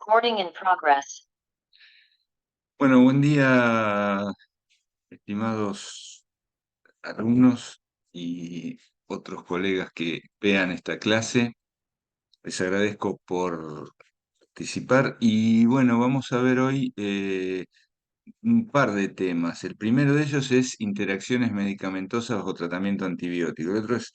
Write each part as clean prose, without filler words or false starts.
Recording in progress. Bueno, buen día, estimados alumnos y otros colegas que vean esta clase. Les agradezco por participar y bueno, vamos a ver hoy un par de temas. El primero de ellos es interacciones medicamentosas bajo tratamiento antibiótico. El otro es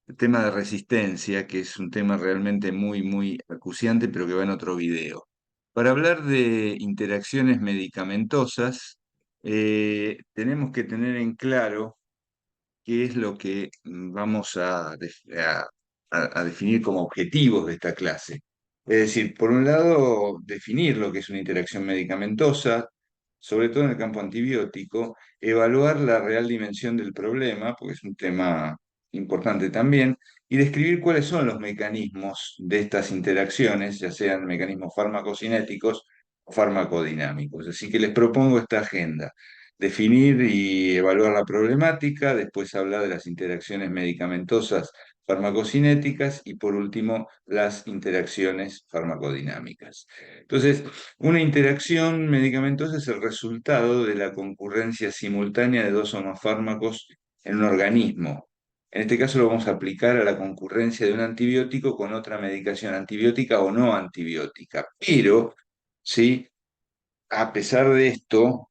el tema de resistencia, que es un tema realmente muy acuciante, pero que va en otro video. Para hablar de interacciones medicamentosas, tenemos que tener en claro qué es lo que vamos a definir como objetivos de esta clase. Es decir, por un lado, definir lo que es una interacción medicamentosa, sobre todo en el campo antibiótico, evaluar la real dimensión del problema, porque es un tema importante también, y describir cuáles son los mecanismos de estas interacciones, ya sean mecanismos farmacocinéticos o farmacodinámicos. Así que les propongo esta agenda: definir y evaluar la problemática, después hablar de las interacciones medicamentosas farmacocinéticas y por último las interacciones farmacodinámicas. Entonces, una interacción medicamentosa es el resultado de la concurrencia simultánea de dos o más fármacos en un organismo. En este caso lo vamos a aplicar a la concurrencia de un antibiótico con otra medicación antibiótica o no antibiótica. Pero, ¿sí? A pesar de esto,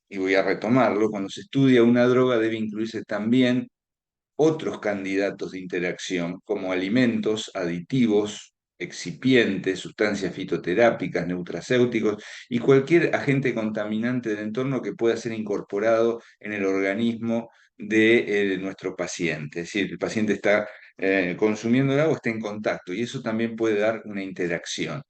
y voy a retomarlo, cuando se estudia una droga debe incluirse también otros candidatos de interacción, como alimentos, aditivos, excipientes, sustancias fitoterápicas, nutracéuticos y cualquier agente contaminante del entorno que pueda ser incorporado en el organismo de nuestro paciente. Es decir, el paciente está consumiendo el agua, está en contacto y eso también puede dar una interacción.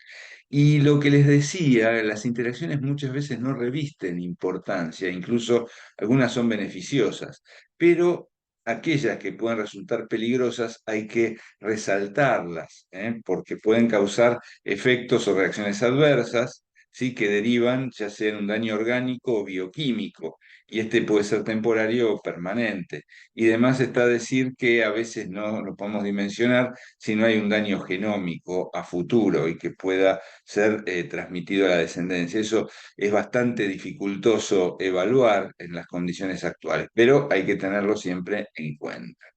Y lo que les decía, las interacciones muchas veces no revisten importancia, incluso algunas son beneficiosas, pero aquellas que pueden resultar peligrosas hay que resaltarlas, porque pueden causar efectos o reacciones adversas, ¿sí? Que derivan ya sea en un daño orgánico o bioquímico, y este puede ser temporario o permanente. Y además está decir que a veces no lo podemos dimensionar si no hay un daño genómico a futuro y que pueda ser transmitido a la descendencia. Eso es bastante dificultoso evaluar en las condiciones actuales, pero hay que tenerlo siempre en cuenta.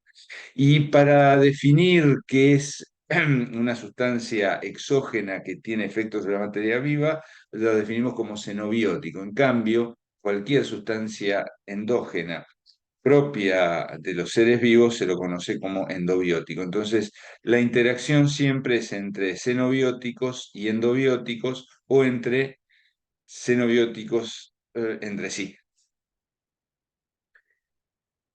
Y para definir qué es una sustancia exógena que tiene efectos sobre la materia viva, lo definimos como xenobiótico. En cambio, cualquier sustancia endógena propia de los seres vivos se lo conoce como endobiótico. Entonces, la interacción siempre es entre xenobióticos y endobióticos o entre xenobióticos entre sí.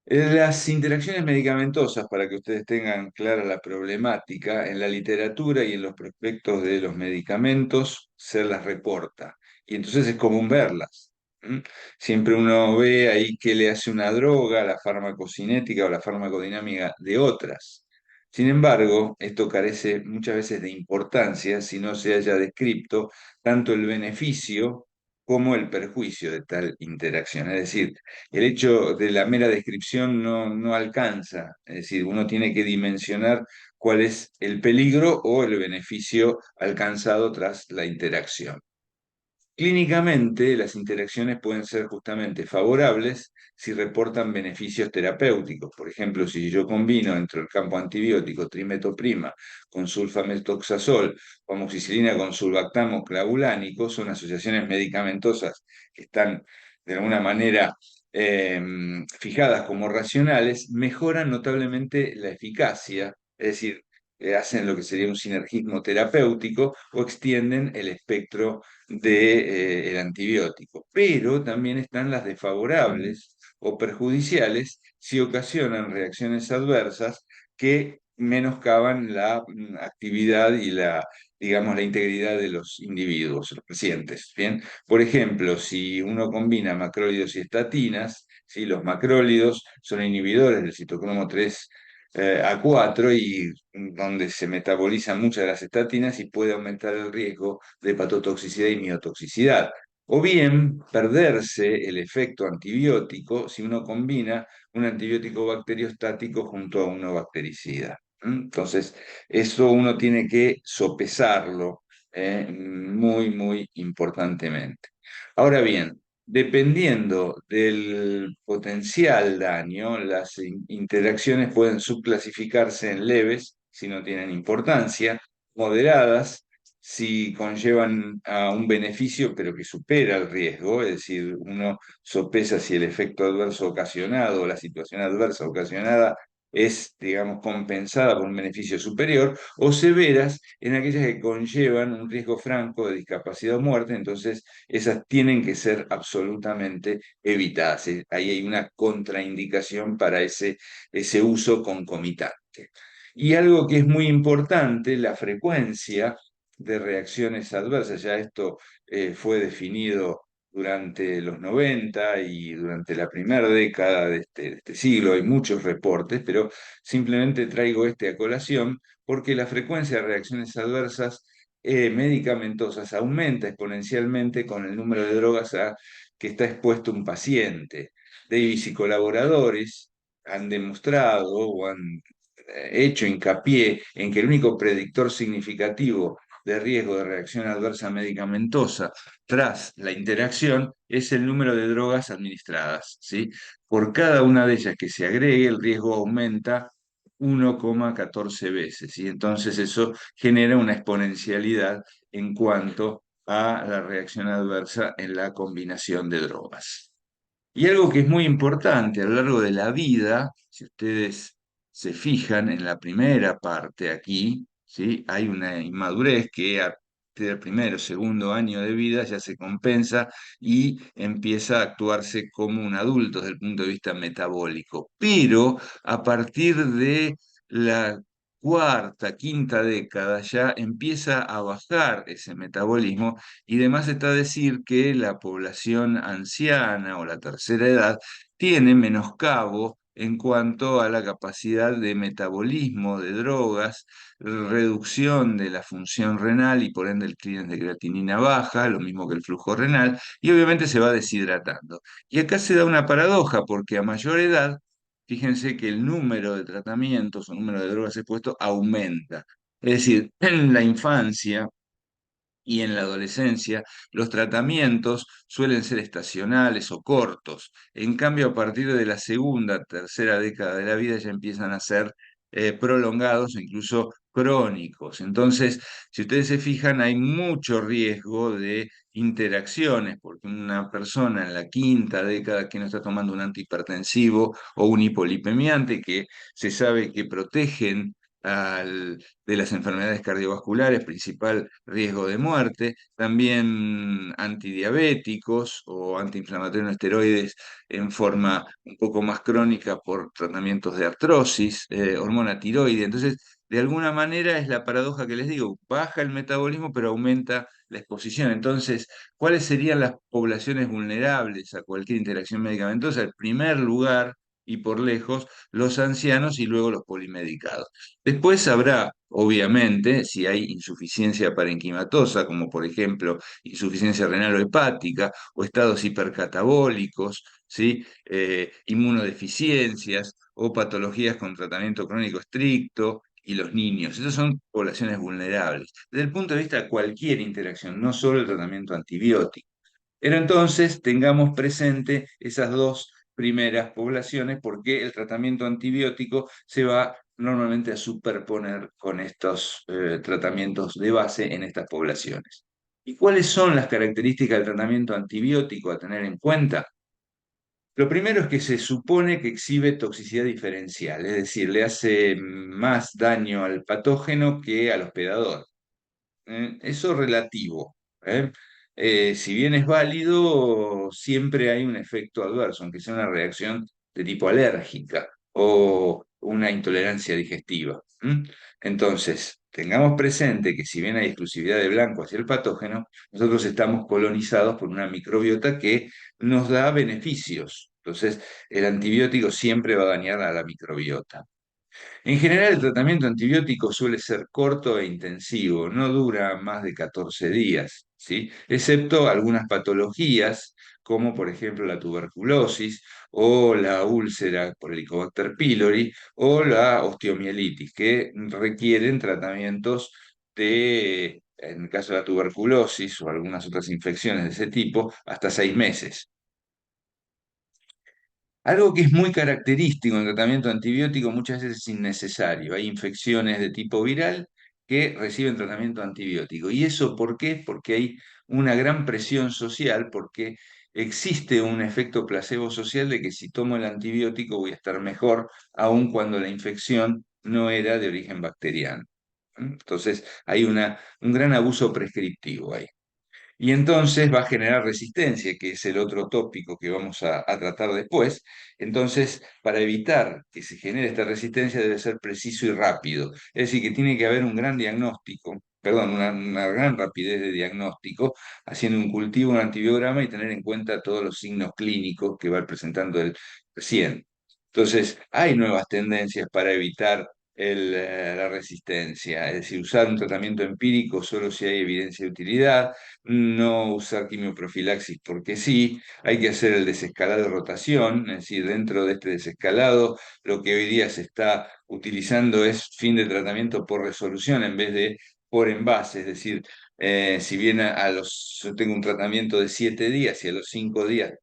Las interacciones medicamentosas, para que ustedes tengan clara la problemática, en la literatura y en los prospectos de los medicamentos se las reporta. Y entonces es común verlas. ¿M? Siempre uno ve ahí qué le hace una droga, la farmacocinética o la farmacodinámica de otras. Sin embargo, esto carece muchas veces de importancia si no se haya descrito tanto el beneficio como el perjuicio de tal interacción. Es decir, el hecho de la mera descripción no alcanza, es decir, uno tiene que dimensionar cuál es el peligro o el beneficio alcanzado tras la interacción. Clínicamente, las interacciones pueden ser justamente favorables si reportan beneficios terapéuticos. Por ejemplo, si yo combino entre el campo antibiótico trimetoprima con sulfamethoxazol o amoxicilina con sulbactam o clavulánico, son asociaciones medicamentosas que están de alguna manera eh, fijadas como racionales, mejoran notablemente la eficacia, es decir, hacen lo que sería un sinergismo terapéutico o extienden el espectro del antibiótico, pero también están las desfavorables o perjudiciales si ocasionan reacciones adversas que menoscaban la actividad y digamos, la integridad de los individuos, los pacientes. Bien, por ejemplo, si uno combina macrólidos y estatinas, ¿sí? Los macrólidos son inhibidores del citocromo 3 A4 y donde se metabolizan muchas de las estatinas y puede aumentar el riesgo de hepatotoxicidad y miotoxicidad. O bien perderse el efecto antibiótico si uno combina un antibiótico bacteriostático junto a uno bactericida. Entonces, eso uno tiene que sopesarlo muy, muy importantemente. Ahora bien, dependiendo del potencial daño, las interacciones pueden subclasificarse en leves, si no tienen importancia, moderadas, si conllevan a un beneficio pero que supera el riesgo, es decir, uno sopesa si el efecto adverso ocasionado o la situación adversa ocasionada es, digamos, compensada por un beneficio superior, o severas en aquellas que conllevan un riesgo franco de discapacidad o muerte, entonces esas tienen que ser absolutamente evitadas. Ahí hay una contraindicación para ese uso concomitante. Y algo que es muy importante, la frecuencia de reacciones adversas, ya esto fue definido durante los 90 y durante la primera década de este siglo, hay muchos reportes, pero simplemente traigo este a colación porque la frecuencia de reacciones adversas medicamentosas aumenta exponencialmente con el número de drogas a que está expuesto un paciente. Davis y colaboradores han demostrado o han hecho hincapié en que el único predictor significativo de riesgo de reacción adversa medicamentosa tras la interacción es el número de drogas administradas, ¿sí? Por cada una de ellas que se agregue, el riesgo aumenta 1,14 veces, y entonces eso genera una exponencialidad en cuanto a la reacción adversa en la combinación de drogas. Y algo que es muy importante a lo largo de la vida, si ustedes se fijan en la primera parte aquí, ¿sí? Hay una inmadurez que a partir del primero o segundo año de vida ya se compensa y empieza a actuarse como un adulto desde el punto de vista metabólico. Pero a partir de la cuarta, quinta década ya empieza a bajar ese metabolismo, y además está a decir que la población anciana o la tercera edad tiene menoscabo en cuanto a la capacidad de metabolismo de drogas, reducción de la función renal y por ende el clearance de creatinina baja, lo mismo que el flujo renal, y obviamente se va deshidratando. Y acá se da una paradoja porque a mayor edad, fíjense que el número de tratamientos o número de drogas expuestos aumenta. Es decir, en la infancia y en la adolescencia, los tratamientos suelen ser estacionales o cortos. En cambio, a partir de la segunda, tercera década de la vida ya empiezan a ser prolongados e incluso crónicos. Entonces, si ustedes se fijan, hay mucho riesgo de interacciones, porque una persona en la quinta década que no está tomando un antihipertensivo o un hipolipemiante, que se sabe que protegen de las enfermedades cardiovasculares, principal riesgo de muerte, también antidiabéticos o antiinflamatorios no esteroides en forma un poco más crónica por tratamientos de artrosis, hormona tiroide. Entonces, de alguna manera es la paradoja que les digo, baja el metabolismo pero aumenta la exposición. Entonces, ¿cuáles serían las poblaciones vulnerables a cualquier interacción medicamentosa? En primer lugar, y por lejos, los ancianos y luego los polimedicados. Después habrá, obviamente, si hay insuficiencia parenquimatosa, como por ejemplo insuficiencia renal o hepática, o estados hipercatabólicos, ¿sí? Inmunodeficiencias o patologías con tratamiento crónico estricto, y los niños. Esas son poblaciones vulnerables. Desde el punto de vista de cualquier interacción, no solo el tratamiento antibiótico. Pero entonces tengamos presente esas dos primeras poblaciones porque el tratamiento antibiótico se va normalmente a superponer con estos tratamientos de base en estas poblaciones. ¿Y cuáles son las características del tratamiento antibiótico a tener en cuenta? Lo primero es que se supone que exhibe toxicidad diferencial, es decir, le hace más daño al patógeno que al hospedador. Eso relativo. ¿eh? Si bien es válido, siempre hay un efecto adverso, aunque sea una reacción de tipo alérgica o una intolerancia digestiva. Entonces, tengamos presente que si bien hay exclusividad de blanco hacia el patógeno, nosotros estamos colonizados por una microbiota que nos da beneficios. Entonces, el antibiótico siempre va a dañar a la microbiota. En general, el tratamiento antibiótico suele ser corto e intensivo, no dura más de 14 días, ¿sí? Excepto algunas patologías, como por ejemplo la tuberculosis o la úlcera por Helicobacter pylori o la osteomielitis, que requieren tratamientos de en el caso de la tuberculosis o algunas otras infecciones de ese tipo, hasta 6 meses. Algo que es muy característico en el tratamiento antibiótico muchas veces es innecesario. Hay infecciones de tipo viral que reciben tratamiento antibiótico. ¿Y eso por qué? Porque hay una gran presión social, porque existe un efecto placebo social de que si tomo el antibiótico voy a estar mejor, aun cuando la infección no era de origen bacteriano. Entonces hay un gran abuso prescriptivo ahí. Y entonces va a generar resistencia, que es el otro tópico que vamos a tratar después. Entonces, para evitar que se genere esta resistencia debe ser preciso y rápido. Es decir, que tiene que haber un gran diagnóstico, perdón, una gran rapidez de diagnóstico, haciendo un cultivo, un antibiograma y tener en cuenta todos los signos clínicos que va presentando el paciente. Entonces, hay nuevas tendencias para evitar la resistencia, es decir, usar un tratamiento empírico solo si hay evidencia de utilidad, no usar quimioprofilaxis porque sí, hay que hacer el desescalado de rotación, es decir, dentro de este desescalado lo que hoy día se está utilizando es fin de tratamiento por resolución en vez de por envase, es decir, si bien yo tengo un tratamiento de 7 días y a los 5 días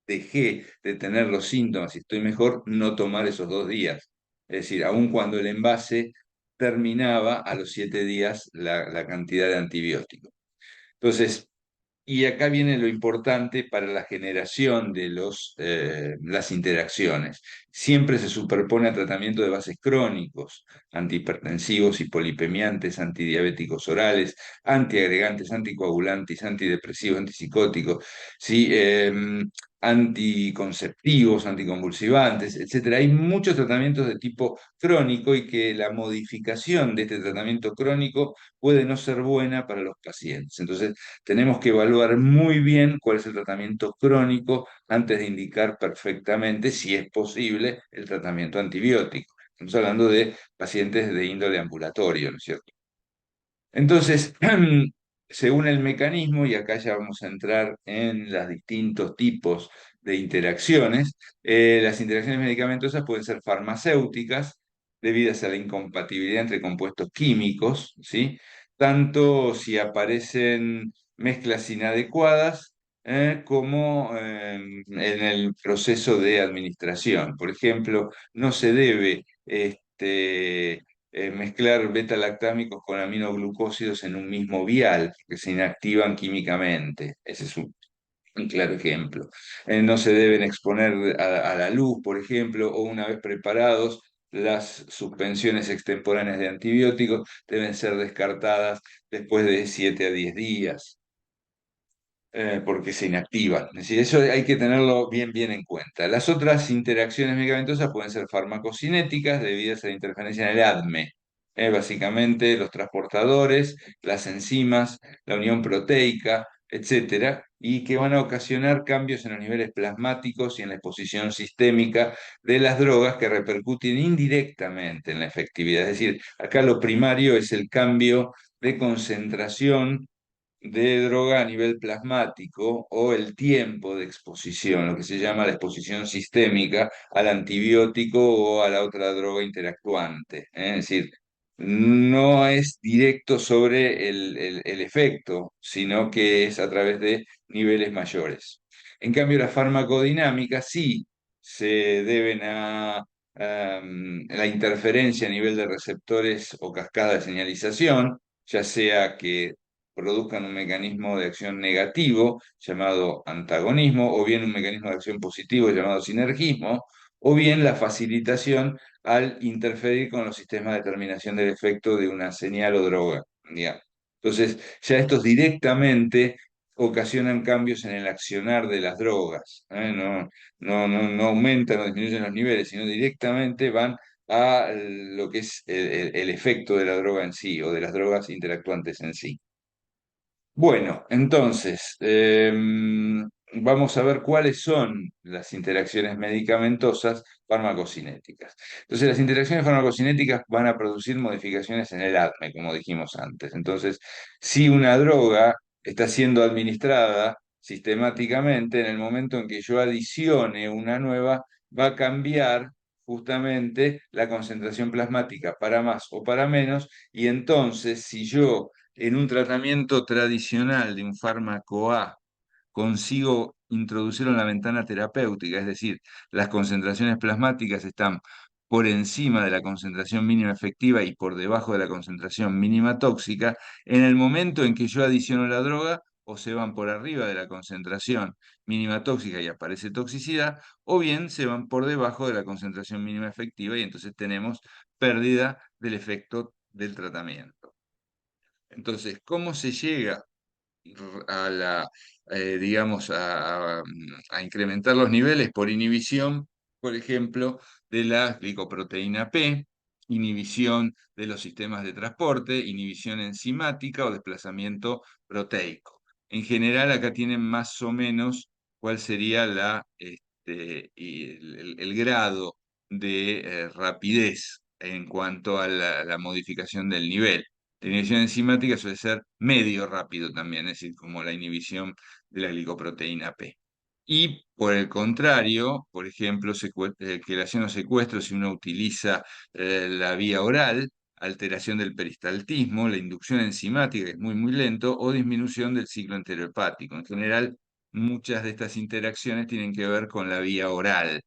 dejé de tener los síntomas y estoy mejor, no tomar esos 2 días. Es decir, aun cuando el envase terminaba a los 7 días la cantidad de antibióticos. Entonces, y acá viene lo importante para la generación de las interacciones. Siempre se superpone a tratamiento de bases crónicos, antihipertensivos y polipemiantes, antidiabéticos orales, antiagregantes, anticoagulantes, antidepresivos, antipsicóticos, ¿sí? Anticonceptivos, anticonvulsivantes, etcétera. Hay muchos tratamientos de tipo crónico y que la modificación de este tratamiento crónico puede no ser buena para los pacientes. Entonces, tenemos que evaluar muy bien cuál es el tratamiento crónico antes de indicar perfectamente, si es posible, el tratamiento antibiótico. Estamos hablando de pacientes de índole ambulatorio, ¿no es cierto? Entonces, según el mecanismo, y acá ya vamos a entrar en los distintos tipos de interacciones, las interacciones medicamentosas pueden ser farmacéuticas, debidas a la incompatibilidad entre compuestos químicos, ¿sí? Tanto si aparecen mezclas inadecuadas, como en el proceso de administración. Por ejemplo, no se debe mezclar beta-lactámicos con aminoglucósidos en un mismo vial, que se inactivan químicamente. Ese es un claro ejemplo. No se deben exponer a la luz, por ejemplo, o una vez preparados, las suspensiones extemporáneas de antibióticos deben ser descartadas después de 7 a 10 días porque se inactivan. Es decir, eso hay que tenerlo bien, bien en cuenta. Las otras interacciones medicamentosas pueden ser farmacocinéticas debidas a la interferencia en el ADME. Básicamente los transportadores, las enzimas, la unión proteica, etcétera, y que van a ocasionar cambios en los niveles plasmáticos y en la exposición sistémica de las drogas que repercuten indirectamente en la efectividad. Es decir, acá lo primario es el cambio de concentración de droga a nivel plasmático o el tiempo de exposición, lo que se llama la exposición sistémica al antibiótico o a la otra droga interactuante. Es decir, no es directo sobre el efecto, sino que es a través de niveles mayores. En cambio, la farmacodinámica sí se deben a la interferencia a nivel de receptores o cascada de señalización, ya sea que produzcan un mecanismo de acción negativo llamado antagonismo, o bien un mecanismo de acción positivo llamado sinergismo, o bien la facilitación al interferir con los sistemas de determinación del efecto de una señal o droga. ¿Ya? Entonces, ya estos directamente ocasionan cambios en el accionar de las drogas. No aumentan o disminuyen los niveles, sino directamente van a lo que es el efecto de la droga en sí o de las drogas interactuantes en sí. Bueno, entonces, vamos a ver cuáles son las interacciones medicamentosas farmacocinéticas. Entonces, las interacciones farmacocinéticas van a producir modificaciones en el ADME, como dijimos antes. Entonces, si una droga está siendo administrada sistemáticamente, en el momento en que yo adicione una nueva, va a cambiar justamente la concentración plasmática para más o para menos, y entonces, si yo en un tratamiento tradicional de un fármaco A consigo introducirlo en la ventana terapéutica, es decir, las concentraciones plasmáticas están por encima de la concentración mínima efectiva y por debajo de la concentración mínima tóxica, en el momento en que yo adiciono la droga, o se van por arriba de la concentración mínima tóxica y aparece toxicidad, o bien se van por debajo de la concentración mínima efectiva y entonces tenemos pérdida del efecto del tratamiento. Entonces, ¿cómo se llega a digamos, a incrementar los niveles por inhibición, por ejemplo, de la glicoproteína P, inhibición de los sistemas de transporte, inhibición enzimática o desplazamiento proteico? En general, acá tienen más o menos cuál sería el grado de rapidez en cuanto a la modificación del nivel. La inhibición enzimática suele ser medio rápido también, es decir, como la inhibición de la glicoproteína P. Y por el contrario, por ejemplo, quelación o secuestro, si uno utiliza la vía oral, alteración del peristaltismo, la inducción enzimática, que es muy, muy lento, o disminución del ciclo enterohepático. En general, muchas de estas interacciones tienen que ver con la vía oral.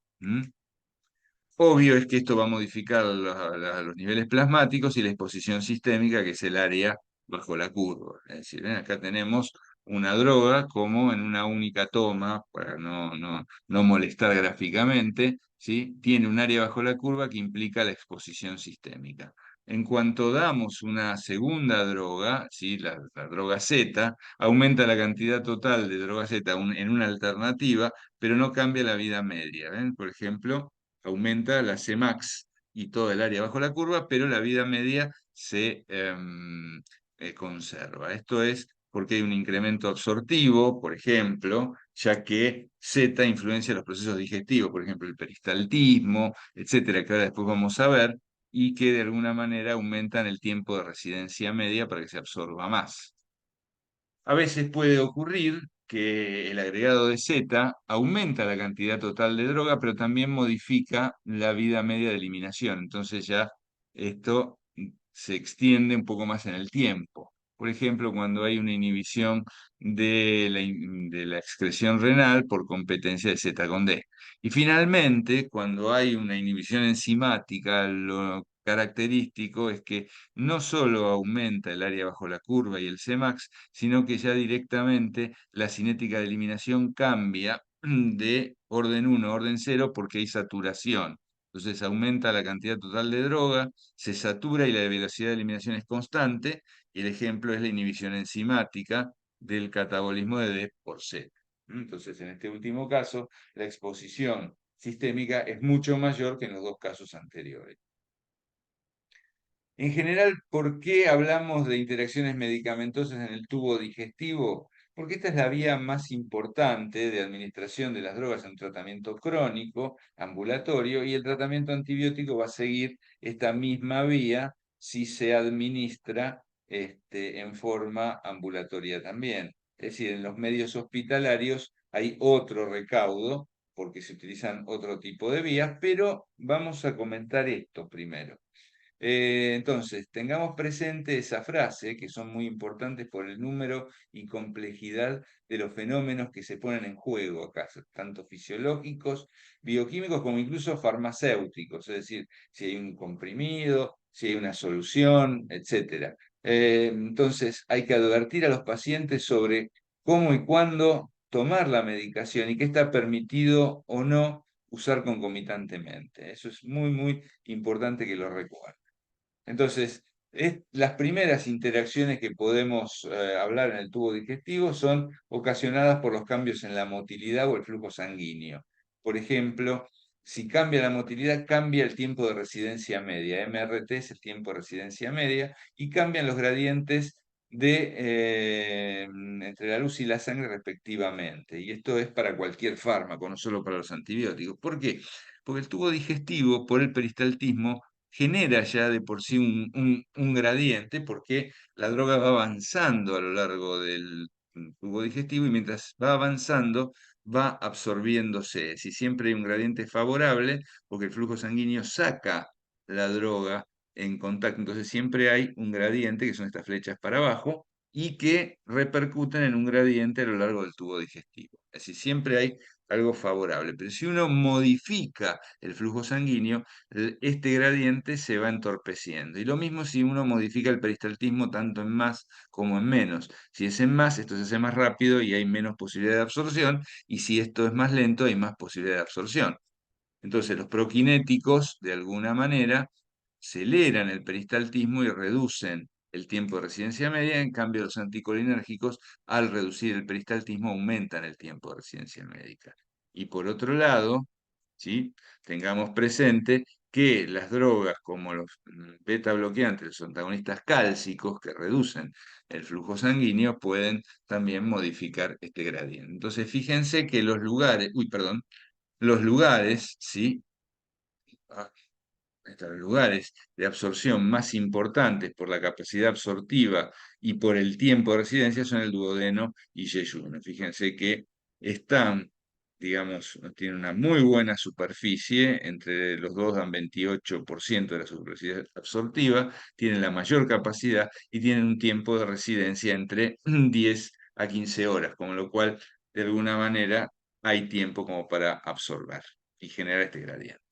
Obvio es que esto va a modificar los niveles plasmáticos y la exposición sistémica, que es el área bajo la curva. Es decir, ¿ven? Acá tenemos una droga como en una única toma, para no molestar gráficamente, ¿sí? Tiene un área bajo la curva que implica la exposición sistémica. En cuanto damos una segunda droga, ¿sí? La droga Z, aumenta la cantidad total de droga Z en una alternativa, pero no cambia la vida media. ¿Ven? Por ejemplo, aumenta la Cmax y todo el área bajo la curva, pero la vida media se conserva. Esto es porque hay un incremento absortivo, por ejemplo, ya que Z influencia los procesos digestivos, por ejemplo, el peristaltismo, etcétera, que ahora después vamos a ver, y que de alguna manera aumentan el tiempo de residencia media para que se absorba más. A veces puede ocurrir que el agregado de Z aumenta la cantidad total de droga, pero también modifica la vida media de eliminación. Entonces ya esto se extiende un poco más en el tiempo. Por ejemplo, cuando hay una inhibición de la excreción renal por competencia de Z con D. Y finalmente, cuando hay una inhibición enzimática, lo característico es que no solo aumenta el área bajo la curva y el Cmax, sino que ya directamente la cinética de eliminación cambia de orden 1 a orden 0 porque hay saturación. Entonces aumenta la cantidad total de droga, se satura y la velocidad de eliminación es constante, y el ejemplo es la inhibición enzimática del catabolismo de D por Z. Entonces, en este último caso, la exposición sistémica es mucho mayor que en los dos casos anteriores. En general, ¿por qué hablamos de interacciones medicamentosas en el tubo digestivo? Porque esta es la vía más importante de administración de las drogas en un tratamiento crónico, ambulatorio, y el tratamiento antibiótico va a seguir esta misma vía si se administra en forma ambulatoria también. Es decir, en los medios hospitalarios hay otro recaudo porque se utilizan otro tipo de vías, pero vamos a comentar esto primero. Entonces, tengamos presente esa frase, que son muy importantes por el número y complejidad de los fenómenos que se ponen en juego acá, tanto fisiológicos, bioquímicos, como incluso farmacéuticos, es decir, si hay un comprimido, si hay una solución, etc. Entonces, hay que advertir a los pacientes sobre cómo y cuándo tomar la medicación y qué está permitido o no usar concomitantemente. Eso es muy, muy importante que lo recuerden. Entonces, las primeras interacciones que podemos hablar en el tubo digestivo son ocasionadas por los cambios en la motilidad o el flujo sanguíneo. Por ejemplo, si cambia la motilidad, cambia el tiempo de residencia media. MRT es el tiempo de residencia media y cambian los gradientes entre la luz y la sangre respectivamente. Y esto es para cualquier fármaco, no solo para los antibióticos. ¿Por qué? Porque el tubo digestivo, por el peristaltismo, genera ya de por sí un gradiente porque la droga va avanzando a lo largo del tubo digestivo y mientras va avanzando va absorbiéndose. Si siempre hay un gradiente favorable porque el flujo sanguíneo saca la droga en contacto. Entonces siempre hay un gradiente, que son estas flechas para abajo, y que repercuten en un gradiente a lo largo del tubo digestivo. Es decir, siempre hay algo favorable. Pero si uno modifica el flujo sanguíneo, este gradiente se va entorpeciendo. Y lo mismo si uno modifica el peristaltismo tanto en más como en menos. Si es en más, esto se hace más rápido y hay menos posibilidad de absorción, y si esto es más lento, hay más posibilidad de absorción. Entonces, los proquinéticos, de alguna manera, aceleran el peristaltismo y reducen el tiempo de residencia media. En cambio, los anticolinérgicos, al reducir el peristaltismo, aumentan el tiempo de residencia médica. Y por otro lado, ¿sí? Tengamos presente que las drogas como los beta bloqueantes, los antagonistas cálcicos que reducen el flujo sanguíneo, pueden también modificar este gradiente. Entonces, fíjense que los lugares, perdón, los lugares, ¿sí? Ah, Los lugares de absorción más importantes por la capacidad absortiva y por el tiempo de residencia son el duodeno y yeyuno. Fíjense que están, digamos, tienen una muy buena superficie, entre los dos dan 28% de la superficie absortiva, tienen la mayor capacidad y tienen un tiempo de residencia entre 10 a 15 horas, con lo cual, de alguna manera, hay tiempo como para absorber y generar este gradiente.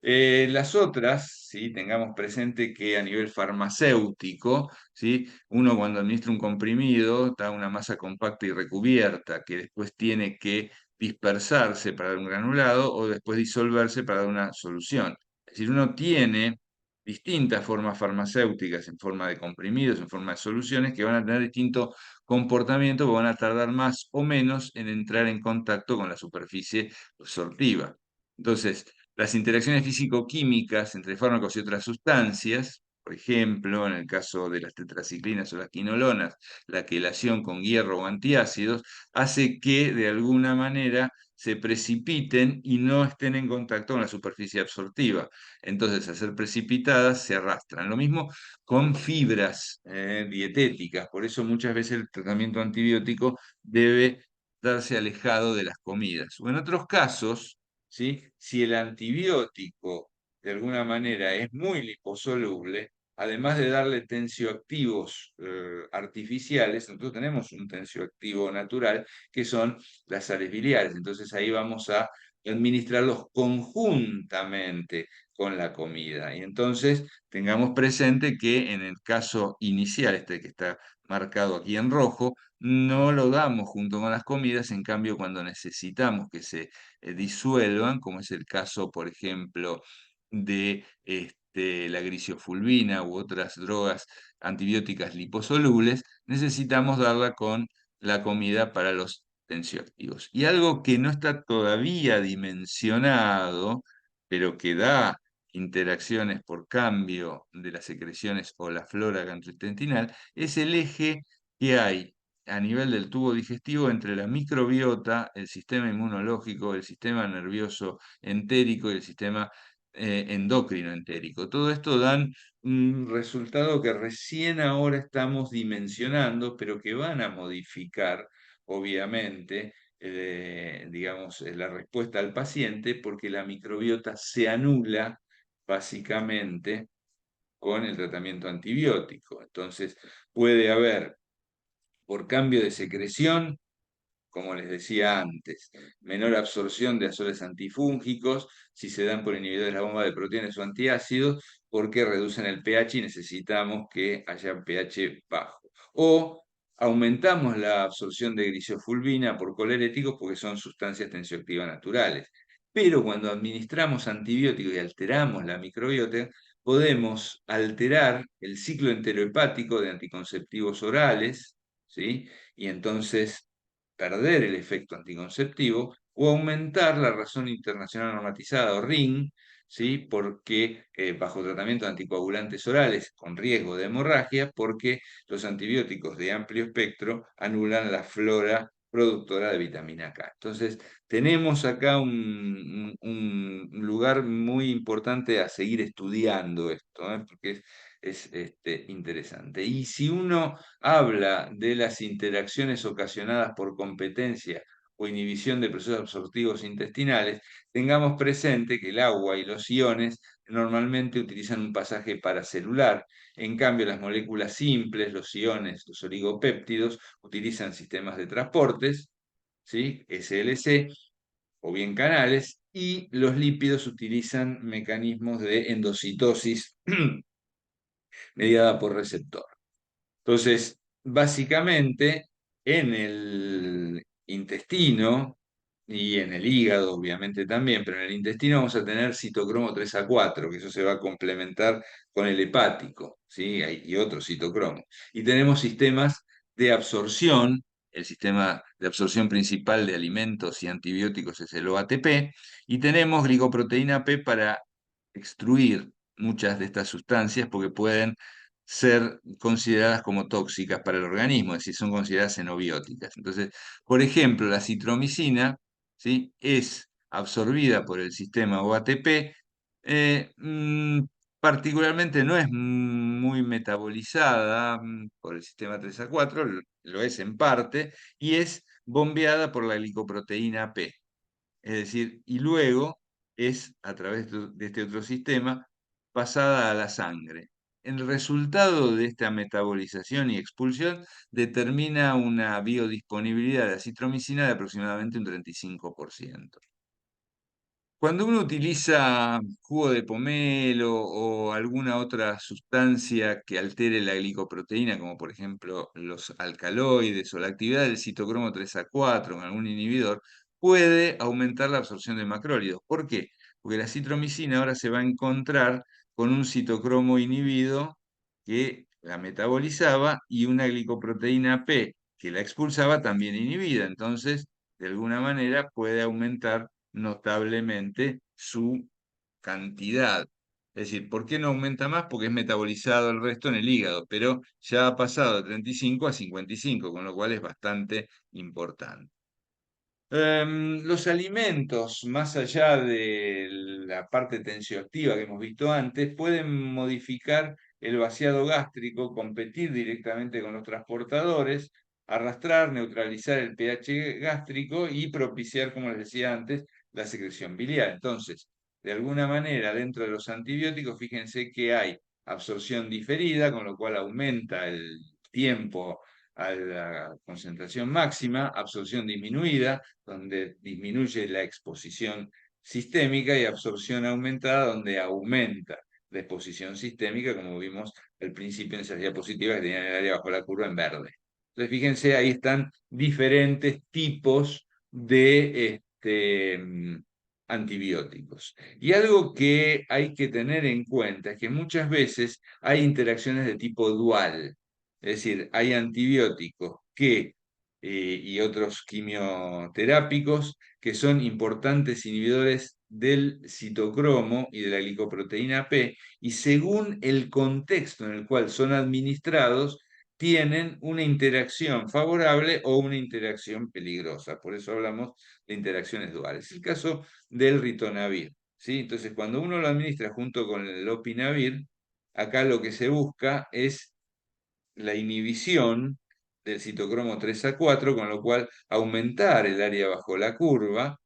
Las otras, ¿sí? Tengamos presente que a nivel farmacéutico, ¿sí? Uno cuando administra un comprimido da una masa compacta y recubierta que después tiene que dispersarse para dar un granulado o después disolverse para dar una solución. Es decir, uno tiene distintas formas farmacéuticas en forma de comprimidos, en forma de soluciones, que van a tener distinto comportamiento, que van a tardar más o menos en entrar en contacto con la superficie absortiva. Entonces, las interacciones físico-químicas entre fármacos y otras sustancias, por ejemplo, en el caso de las tetraciclinas o las quinolonas, la quelación con hierro o antiácidos, hace que de alguna manera se precipiten y no estén en contacto con la superficie absortiva. Entonces, al ser precipitadas, se arrastran. Lo mismo con fibras dietéticas. Por eso muchas veces el tratamiento antibiótico debe darse alejado de las comidas. O en otros casos, ¿sí? Si el antibiótico de alguna manera es muy liposoluble, además de darle tensioactivos artificiales, nosotros tenemos un tensioactivo natural que son las sales biliares. Entonces ahí vamos a administrarlos conjuntamente con la comida. Y entonces tengamos presente que en el caso inicial, este que está marcado aquí en rojo, no lo damos junto con las comidas. En cambio, cuando necesitamos que se disuelvan, como es el caso, por ejemplo, de la grisofulvina u otras drogas antibióticas liposolubles, necesitamos darla con la comida para los tensioactivos. Y algo que no está todavía dimensionado, pero que da interacciones por cambio de las secreciones o la flora gastrointestinal, es el eje que hay a nivel del tubo digestivo entre la microbiota, el sistema inmunológico, el sistema nervioso entérico y el sistema endocrino entérico. Todo esto dan un resultado que recién ahora estamos dimensionando, pero que van a modificar, obviamente, digamos, la respuesta al paciente, porque la microbiota se anula básicamente con el tratamiento antibiótico. Entonces, puede haber, por cambio de secreción, como les decía antes, menor absorción de azoles antifúngicos si se dan por inhibidores de la bomba de proteínas o antiácidos, porque reducen el pH y necesitamos que haya pH bajo. O aumentamos la absorción de grisofulvina por coleréticos porque son sustancias tensioactivas naturales. Pero cuando administramos antibióticos y alteramos la microbiota, podemos alterar el ciclo enterohepático de anticonceptivos orales, ¿sí? Y entonces perder el efecto anticonceptivo o aumentar la razón internacional normatizada o RIN, ¿sí? Porque bajo tratamiento de anticoagulantes orales con riesgo de hemorragia, porque los antibióticos de amplio espectro anulan la flora productora de vitamina K. Entonces, tenemos acá un lugar muy importante a seguir estudiando esto, porque es interesante. Y si uno habla de las interacciones ocasionadas por competencia o inhibición de procesos absortivos intestinales, tengamos presente que el agua y los iones normalmente utilizan un pasaje paracelular. En cambio, las moléculas simples, los iones, los oligopéptidos, utilizan sistemas de transportes, ¿sí? SLC, o bien canales, y los lípidos utilizan mecanismos de endocitosis mediada por receptor. Entonces, básicamente, en el intestino y en el hígado, obviamente también, pero en el intestino vamos a tener citocromo 3A4, que eso se va a complementar con el hepático, ¿sí? Y otros citocromos. Y tenemos sistemas de absorción. El sistema de absorción principal de alimentos y antibióticos es el OATP, y tenemos glicoproteína P para extruir muchas de estas sustancias porque pueden ser consideradas como tóxicas para el organismo, es decir, son consideradas xenobióticas. Entonces, por ejemplo, la citromicina, ¿sí?, es absorbida por el sistema OATP, particularmente no es muy metabolizada por el sistema 3A4, lo es en parte, y es bombeada por la glicoproteína P. Es decir, y luego es, a través de este otro sistema, pasada a la sangre. El resultado de esta metabolización y expulsión determina una biodisponibilidad de acitromicina de aproximadamente un 35%. Cuando uno utiliza jugo de pomelo o alguna otra sustancia que altere la glicoproteína, como por ejemplo los alcaloides o la actividad del citocromo 3A4 con algún inhibidor, puede aumentar la absorción de macrólidos. ¿Por qué? Porque la citromicina ahora se va a encontrar con un citocromo inhibido que la metabolizaba y una glicoproteína P que la expulsaba también inhibida. Entonces, de alguna manera puede aumentar notablemente su cantidad. Es decir, ¿por qué no aumenta más? Porque es metabolizado el resto en el hígado, pero ya ha pasado de 35 a 55, con lo cual es bastante importante. Los alimentos, más allá de la parte tensioactiva que hemos visto antes, pueden modificar el vaciado gástrico, competir directamente con los transportadores, arrastrar, neutralizar el pH gástrico y propiciar, como les decía antes, la secreción biliar. Entonces, de alguna manera, dentro de los antibióticos, fíjense que hay absorción diferida, con lo cual aumenta el tiempo a la concentración máxima, absorción disminuida, donde disminuye la exposición sistémica, y absorción aumentada, donde aumenta la exposición sistémica, como vimos al principio en esas diapositivas que tenían el área bajo la curva en verde. Entonces, fíjense, ahí están diferentes tipos de antibióticos. Y algo que hay que tener en cuenta es que muchas veces hay interacciones de tipo dual. Es decir, hay antibióticos y otros quimioterápicos que son importantes inhibidores del citocromo y de la glicoproteína P, y según el contexto en el cual son administrados, tienen una interacción favorable o una interacción peligrosa. Por eso hablamos de interacciones duales. Es el caso del ritonavir, ¿sí? Entonces, cuando uno lo administra junto con el lopinavir, acá lo que se busca es la inhibición del citocromo 3A4, con lo cual aumentar el área bajo la curva,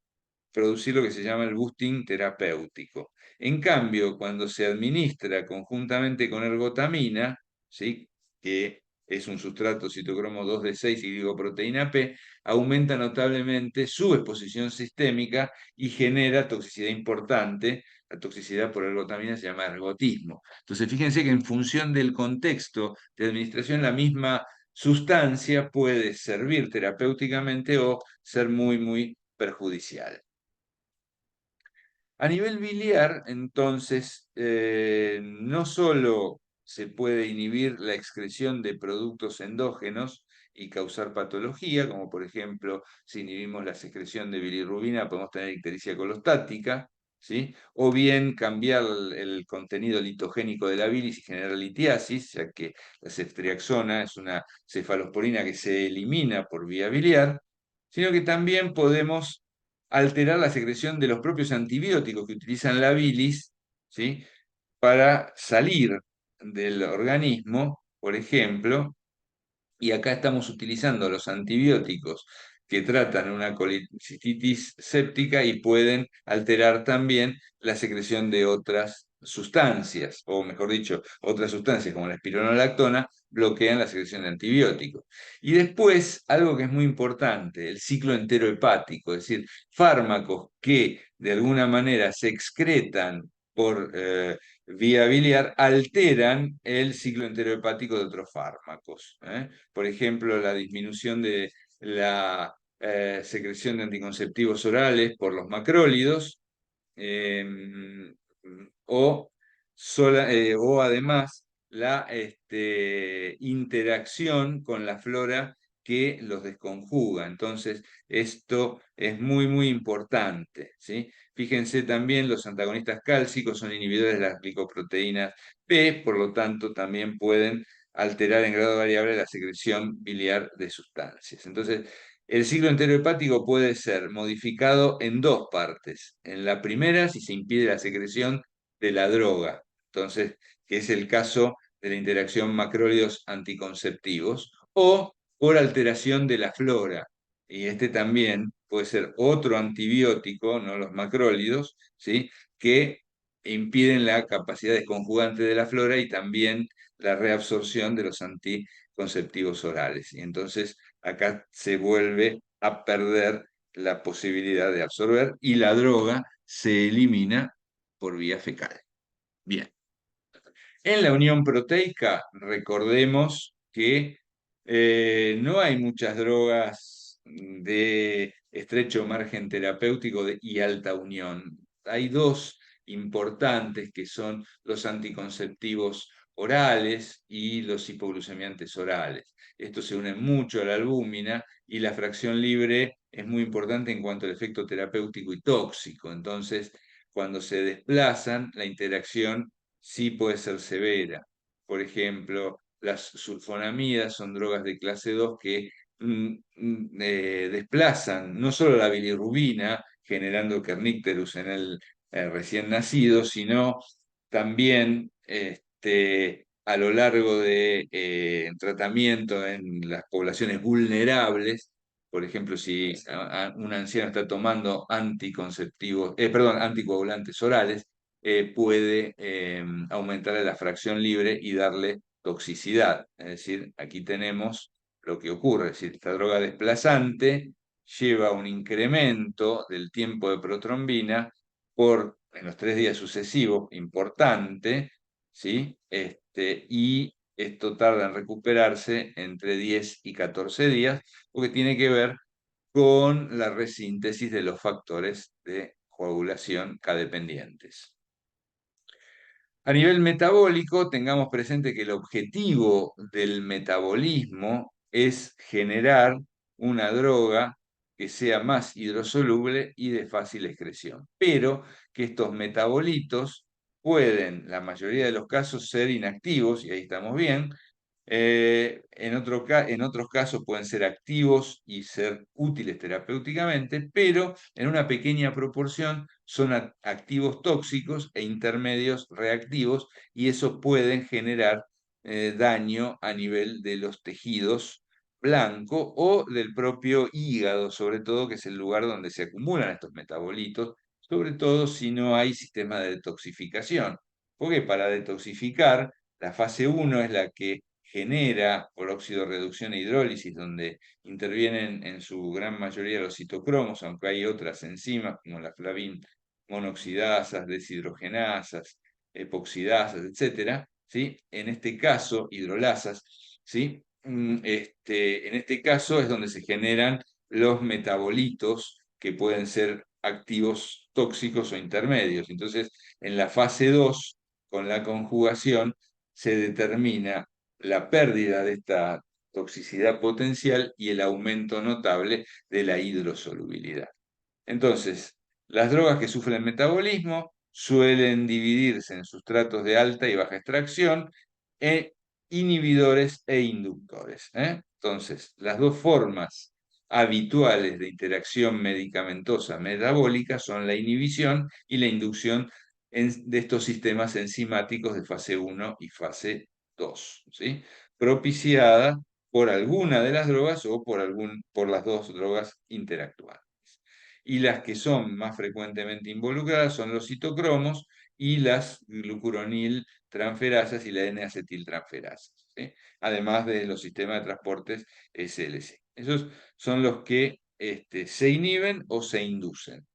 producir lo que se llama el boosting terapéutico. En cambio, cuando se administra conjuntamente con ergotamina, ¿sí?, que es un sustrato citocromo 2D6 y glicoproteína P, aumenta notablemente su exposición sistémica y genera toxicidad importante. La toxicidad por ergotamina se llama ergotismo. Entonces, fíjense que en función del contexto de administración, la misma sustancia puede servir terapéuticamente o ser muy, muy perjudicial. A nivel biliar, entonces, no solo se puede inhibir la excreción de productos endógenos y causar patología, como por ejemplo, si inhibimos la secreción de bilirrubina, podemos tener ictericia colostática, ¿sí? O bien cambiar el contenido litogénico de la bilis y generar litiasis, ya que la ceftriaxona es una cefalosporina que se elimina por vía biliar, sino que también podemos alterar la secreción de los propios antibióticos que utilizan la bilis, ¿sí?, para salir del organismo, por ejemplo, y acá estamos utilizando los antibióticos que tratan una colicitis séptica y pueden alterar también la secreción de otras sustancias, o mejor dicho, otras sustancias como la espironolactona, bloquean la secreción de antibióticos. Y después, algo que es muy importante, el ciclo enterohepático, es decir, fármacos que de alguna manera se excretan por vía biliar alteran el ciclo enterohepático de otros fármacos. Por ejemplo, la disminución de la secreción de anticonceptivos orales por los macrólidos, eh, o, o además la interacción con la flora que los desconjuga. Entonces, esto es muy, muy importante, ¿sí? Fíjense también, los antagonistas cálcicos son inhibidores de las glicoproteínas P, por lo tanto, también pueden alterar en grado variable la secreción biliar de sustancias. Entonces, el ciclo enterohepático puede ser modificado en dos partes. En la primera, si se impide la secreción de la droga, entonces, que es el caso de la interacción macrólidos anticonceptivos, o por alteración de la flora. Y este también puede ser otro antibiótico, ¿no? Los macrólidos, ¿sí? Que impiden la capacidad desconjugante de la flora y también la reabsorción de los anticonceptivos orales. Y entonces acá se vuelve a perder la posibilidad de absorber y la droga se elimina por vía fecal. Bien. En la unión proteica, recordemos que no hay muchas drogas de estrecho margen terapéutico y alta unión. Hay dos importantes que son los anticonceptivos orales y los hipoglucemiantes orales. Estos se unen mucho a la albúmina y la fracción libre es muy importante en cuanto al efecto terapéutico y tóxico. Entonces, cuando se desplazan, la interacción sí puede ser severa. Por ejemplo, las sulfonamidas son drogas de clase 2 que desplazan no solo la bilirrubina, generando kernícterus en el recién nacido, sino también a lo largo de tratamiento en las poblaciones vulnerables. Por ejemplo, si un anciano está tomando anticonceptivos, perdón, anticoagulantes orales, puede aumentar la fracción libre y darle toxicidad. Es decir, aquí tenemos lo que ocurre. Es decir, esta droga desplazante lleva un incremento del tiempo de protrombina en los 3 días sucesivos importante, ¿sí? Y esto tarda en recuperarse entre 10 y 14 días, porque tiene que ver con la resíntesis de los factores de coagulación K-dependientes. A nivel metabólico, tengamos presente que el objetivo del metabolismo es generar una droga que sea más hidrosoluble y de fácil excreción, pero que estos metabolitos pueden, la mayoría de los casos, ser inactivos, y ahí estamos bien. En otros casos pueden ser activos y ser útiles terapéuticamente, pero en una pequeña proporción son activos tóxicos e intermedios reactivos, y eso pueden generar daño a nivel de los tejidos blanco o del propio hígado, sobre todo, que es el lugar donde se acumulan estos metabolitos, sobre todo si no hay sistema de detoxificación. Porque para detoxificar, la fase 1 es la que genera por óxido reducción e hidrólisis, donde intervienen en su gran mayoría los citocromos, aunque hay otras enzimas como la flavin monoxidasas, deshidrogenasas, epoxidasas, etcétera, ¿sí? En este caso, hidrolasas, ¿sí? En este caso es donde se generan los metabolitos que pueden ser activos tóxicos o intermedios. Entonces, en la fase 2, con la conjugación, se determina la pérdida de esta toxicidad potencial y el aumento notable de la hidrosolubilidad. Entonces, las drogas que sufren metabolismo suelen dividirse en sustratos de alta y baja extracción, e inhibidores e inductores. Entonces, las dos formas habituales de interacción medicamentosa metabólica son la inhibición y la inducción de estos sistemas enzimáticos de fase 1 y fase 2, ¿sí? Propiciada por alguna de las drogas o por las dos drogas interactuantes. Y las que son más frecuentemente involucradas son los citocromos, y las glucuroniltransferasas y la N-acetiltransferasas, ¿sí? Además de los sistemas de transportes SLC. Esos son los que se inhiben o se inducen.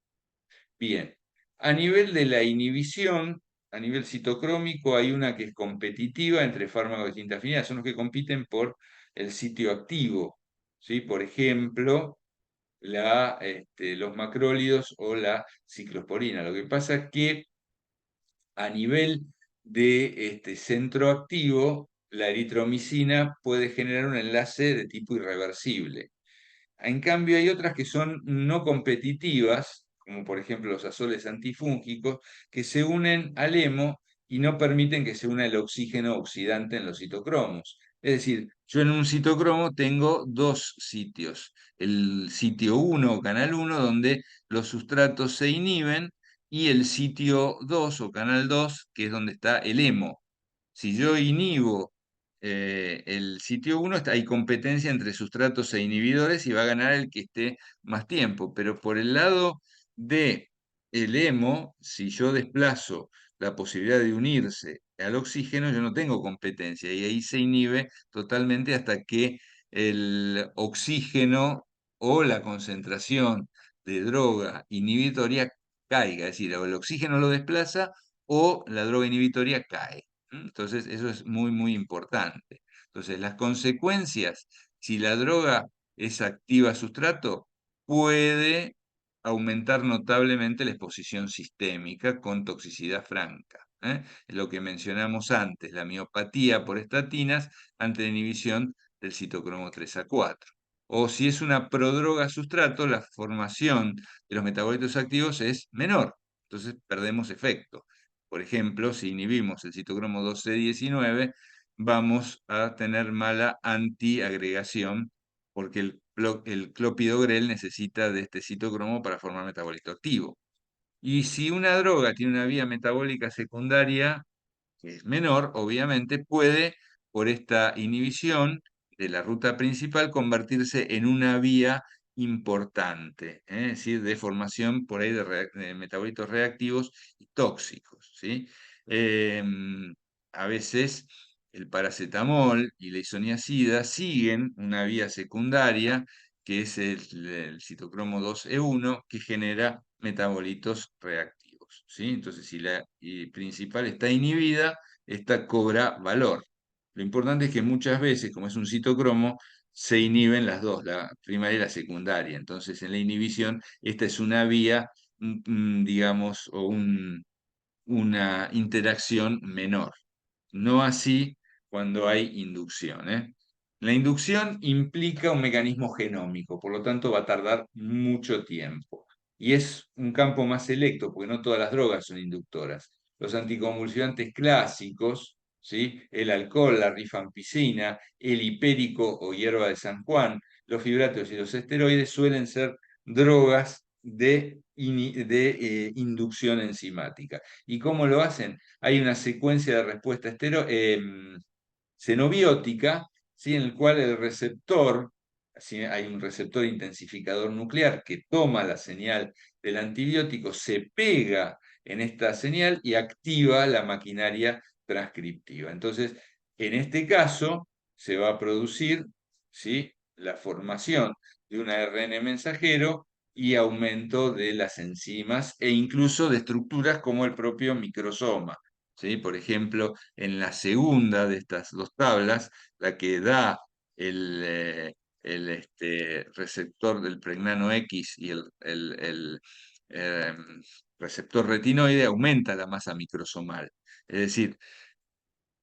Bien, a nivel de la inhibición, a nivel citocrómico, hay una que es competitiva entre fármacos de distinta afinidad, son los que compiten por el sitio activo, ¿sí? Por ejemplo, los macrólidos o la ciclosporina. Lo que pasa es que a nivel de centro activo, la eritromicina puede generar un enlace de tipo irreversible. En cambio, hay otras que son no competitivas, como por ejemplo los azoles antifúngicos, que se unen al hemo y no permiten que se una el oxígeno oxidante en los citocromos. Es decir, yo en un citocromo tengo dos sitios. El sitio 1 o canal 1, donde los sustratos se inhiben, y el sitio 2 o canal 2, que es donde está el hemo. Si yo inhibo el sitio 1, hay competencia entre sustratos e inhibidores y va a ganar el que esté más tiempo. Pero por el lado de el hemo, si yo desplazo la posibilidad de unirse al oxígeno, yo no tengo competencia y ahí se inhibe totalmente hasta que el oxígeno o la concentración de droga inhibitoria caiga. Es decir, o el oxígeno lo desplaza o la droga inhibitoria cae. Entonces, eso es muy, muy importante. Entonces, las consecuencias, si la droga es activa a sustrato, puede aumentar notablemente la exposición sistémica con toxicidad franca. Lo que mencionamos antes, la miopatía por estatinas ante la inhibición del citocromo 3A4. O si es una prodroga a sustrato, la formación de los metabolitos activos es menor, entonces perdemos efecto. Por ejemplo, si inhibimos el citocromo 2C19, vamos a tener mala antiagregación porque el clopidogrel necesita de este citocromo para formar metabolito activo. Y si una droga tiene una vía metabólica secundaria, que es menor, obviamente, puede, por esta inhibición de la ruta principal, convertirse en una vía importante, es decir, de formación por ahí de metabolitos reactivos y tóxicos, ¿sí? A veces el paracetamol y la isoniazida siguen una vía secundaria, que es el citocromo 2E1, que genera metabolitos reactivos, ¿sí? Entonces, si la principal está inhibida, esta cobra valor. Lo importante es que muchas veces, como es un citocromo, se inhiben las dos, la primaria y la secundaria. Entonces, en la inhibición, esta es una vía, digamos, o una interacción menor. No así cuando hay inducción, ¿eh? La inducción implica un mecanismo genómico, por lo tanto va a tardar mucho tiempo. Y es un campo más selecto, porque no todas las drogas son inductoras. Los anticonvulsivantes clásicos, ¿sí? El alcohol, la rifampicina, el hipérico o hierba de San Juan, los fibratos y los esteroides suelen ser drogas de inducción enzimática. ¿Y cómo lo hacen? Hay una secuencia de respuesta xenobiótica, ¿sí? En el cual el receptor, ¿sí? Hay un receptor intensificador nuclear que toma la señal del antibiótico, se pega en esta señal y activa la maquinaria transcriptiva. Entonces, en este caso, se va a producir, ¿sí? La formación de un ARN mensajero y aumento de las enzimas e incluso de estructuras como el propio microsoma, ¿sí? Por ejemplo, en la segunda de estas dos tablas, la que da el receptor del pregnano X y el, eh, receptor retinoide, aumenta la masa microsomal. Es decir,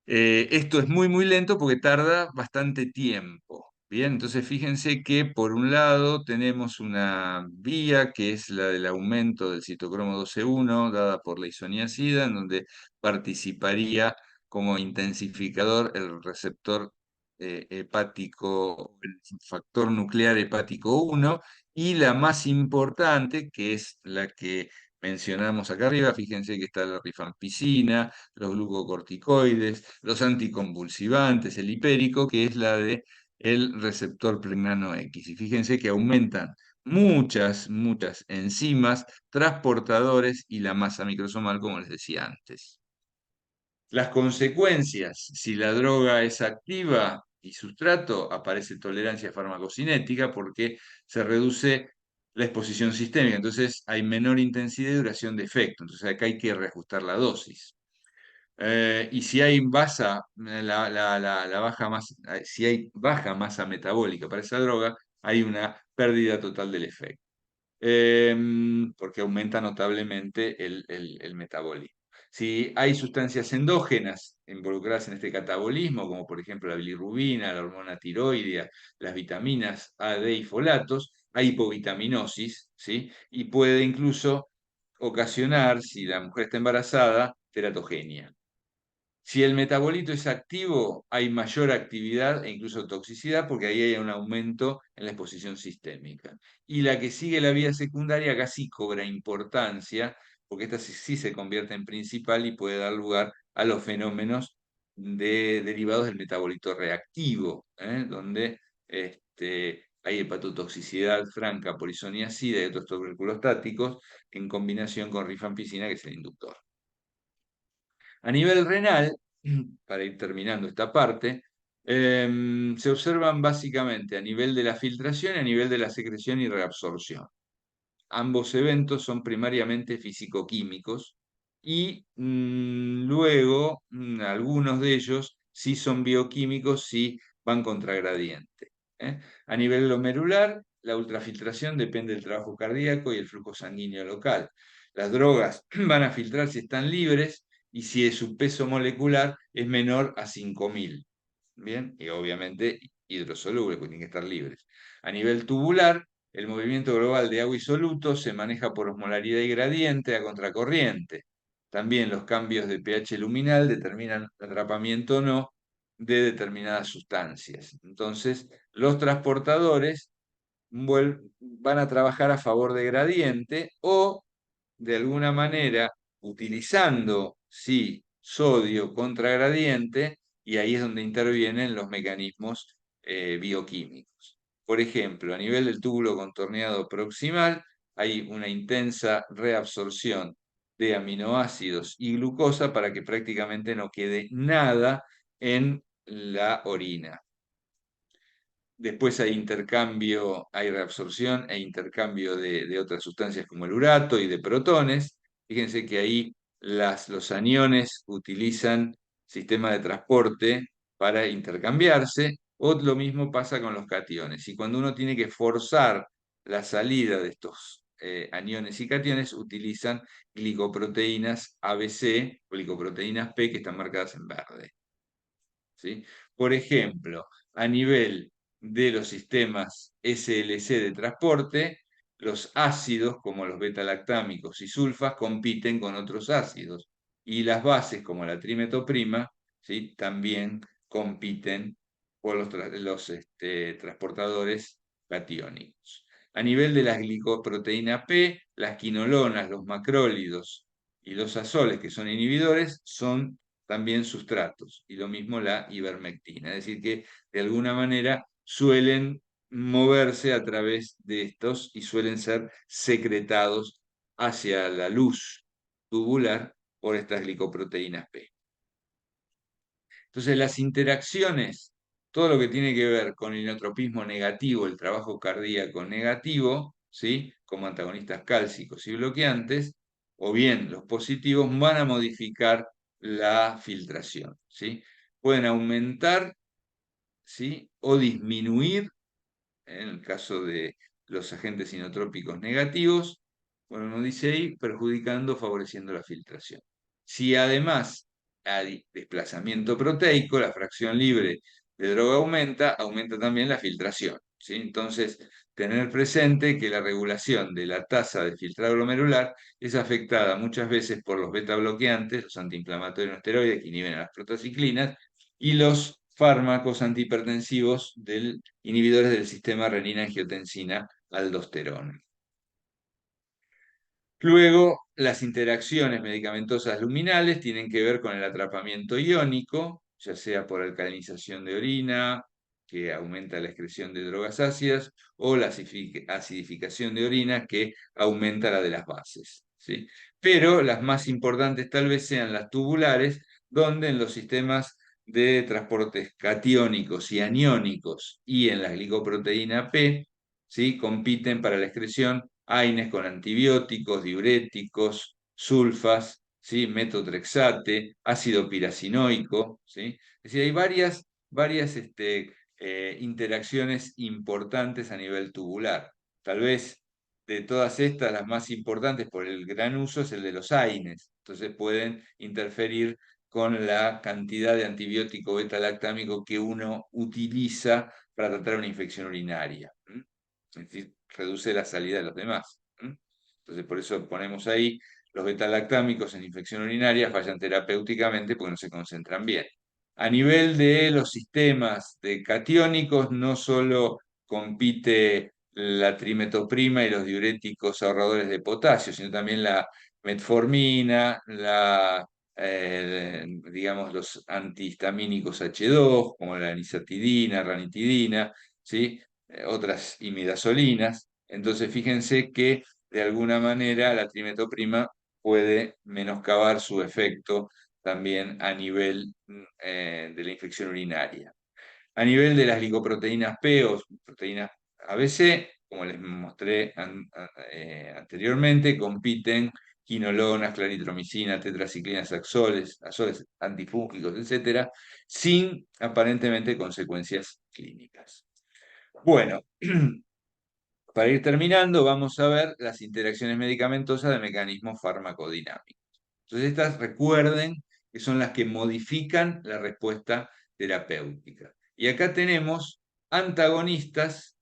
esto es muy, muy lento porque tarda bastante tiempo. Bien, entonces fíjense que por un lado tenemos una vía que es la del aumento del citocromo 12.1 dada por la isoniazida, en donde participaría como intensificador el receptor hepático, el factor nuclear hepático 1, y la más importante, que es la que mencionamos acá arriba, fíjense que está la rifampicina, los glucocorticoides, los anticonvulsivantes, el hipérico, que es la de el receptor pregnano X. Y fíjense que aumentan muchas enzimas, transportadores y la masa microsomal, como les decía antes. Las consecuencias, si la droga es activa y sustrato, aparece tolerancia farmacocinética porque se reduce la exposición sistémica, entonces hay menor intensidad y duración de efecto, entonces acá hay que reajustar la dosis. Y si hay si hay baja masa metabólica para esa droga, hay una pérdida total del efecto, porque aumenta notablemente el metabolismo. Si hay sustancias endógenas involucradas en este catabolismo, como por ejemplo la bilirrubina, la hormona tiroidea, las vitaminas A, D y folatos, hay hipovitaminosis, ¿sí? Y puede incluso ocasionar, si la mujer está embarazada, teratogenia. Si el metabolito es activo, hay mayor actividad e incluso toxicidad porque ahí hay un aumento en la exposición sistémica. Y la que sigue la vía secundaria casi cobra importancia porque esta sí se convierte en principal y puede dar lugar a los fenómenos derivados del metabolito reactivo, donde hay hepatotoxicidad franca por isoniazida y otros tuberculostáticos en combinación con rifampicina, que es el inductor. A nivel renal, para ir terminando esta parte, se observan básicamente a nivel de la filtración y a nivel de la secreción y reabsorción. Ambos eventos son primariamente físico-químicos y luego algunos de ellos sí son bioquímicos, sí van contra gradiente. A nivel glomerular, la ultrafiltración depende del trabajo cardíaco y el flujo sanguíneo local. Las drogas van a filtrar si están libres y si su peso molecular es menor a 5000. Bien, y obviamente hidrosoluble, porque tienen que estar libres. A nivel tubular, el movimiento global de agua y soluto se maneja por osmolaridad y gradiente a contracorriente. También los cambios de pH luminal determinan atrapamiento o no de determinadas sustancias. Entonces, los transportadores van a trabajar a favor de gradiente o, de alguna manera, utilizando, sí, sodio contra gradiente, y ahí es donde intervienen los mecanismos bioquímicos. Por ejemplo, a nivel del túbulo contorneado proximal hay una intensa reabsorción de aminoácidos y glucosa para que prácticamente no quede nada en la orina. Después hay intercambio, hay reabsorción e intercambio de otras sustancias como el urato y de protones. Fíjense que ahí los aniones utilizan sistema de transporte para intercambiarse, o lo mismo pasa con los cationes. Y cuando uno tiene que forzar la salida de estos aniones y cationes, utilizan glicoproteínas ABC o glicoproteínas P que están marcadas en verde. ¿Sí? Por ejemplo, a nivel de los sistemas SLC de transporte, los ácidos como los beta-lactámicos y sulfas compiten con otros ácidos y las bases como la trimetoprima, ¿sí?, también compiten por los transportadores catiónicos. A nivel de la glicoproteína P, las quinolonas, los macrólidos y los azoles, que son inhibidores, son también sustratos, y lo mismo la ivermectina. Es decir, que de alguna manera suelen moverse a través de estos y suelen ser secretados hacia la luz tubular por estas glicoproteínas P. Entonces, las interacciones, todo lo que tiene que ver con el inotropismo negativo, el trabajo cardíaco negativo, ¿sí?, como antagonistas cálcicos y bloqueantes, o bien los positivos, van a modificar la filtración, ¿sí? Pueden aumentar, ¿sí?, o disminuir, en el caso de los agentes inotrópicos negativos, bueno, nos dice ahí, perjudicando o favoreciendo la filtración. Si además hay desplazamiento proteico, la fracción libre de droga aumenta, aumenta también la filtración, ¿sí? Entonces, tener presente que la regulación de la tasa de filtrado glomerular es afectada muchas veces por los beta bloqueantes, los antiinflamatorios no esteroides que inhiben a las protociclinas, y los fármacos antihipertensivos inhibidores del sistema renina-angiotensina-aldosterona. Luego, las interacciones medicamentosas luminales tienen que ver con el atrapamiento iónico, ya sea por alcalinización de orina, que aumenta la excreción de drogas ácidas, o la acidificación de orina, que aumenta la de las bases, ¿sí? Pero las más importantes tal vez sean las tubulares, donde en los sistemas de transportes catiónicos y aniónicos y en la glicoproteína P, ¿sí? Compiten para la excreción AINES con antibióticos, diuréticos, sulfas, ¿sí? Metotrexate, ácido piracinoico, ¿sí? Es decir, hay varias interacciones importantes a nivel tubular. Tal vez de todas estas, las más importantes por el gran uso es el de los AINES. Entonces pueden interferir con la cantidad de antibiótico beta-lactámico que uno utiliza para tratar una infección urinaria. Es decir, reduce la salida de los demás. Entonces, por eso ponemos ahí los beta-lactámicos en infección urinaria fallan terapéuticamente porque no se concentran bien. A nivel de los sistemas de catiónicos, no solo compite la trimetoprima y los diuréticos ahorradores de potasio, sino también la metformina, digamos, los antihistamínicos H2, como la nisatidina, ranitidina, ¿sí? Otras imidazolinas. Entonces, fíjense que de alguna manera la trimetoprima puede menoscabar su efecto también a nivel de la infección urinaria. A nivel de las licoproteínas P o proteínas ABC, como les mostré anteriormente, compiten quinolonas, claritromicina, tetraciclinas, azoles antifúngicos, etcétera, sin aparentemente consecuencias clínicas. Bueno, para ir terminando, vamos a ver las interacciones medicamentosas de mecanismos farmacodinámicos. Entonces, estas recuerden que son las que modifican la respuesta terapéutica. Y acá tenemos antagonistas,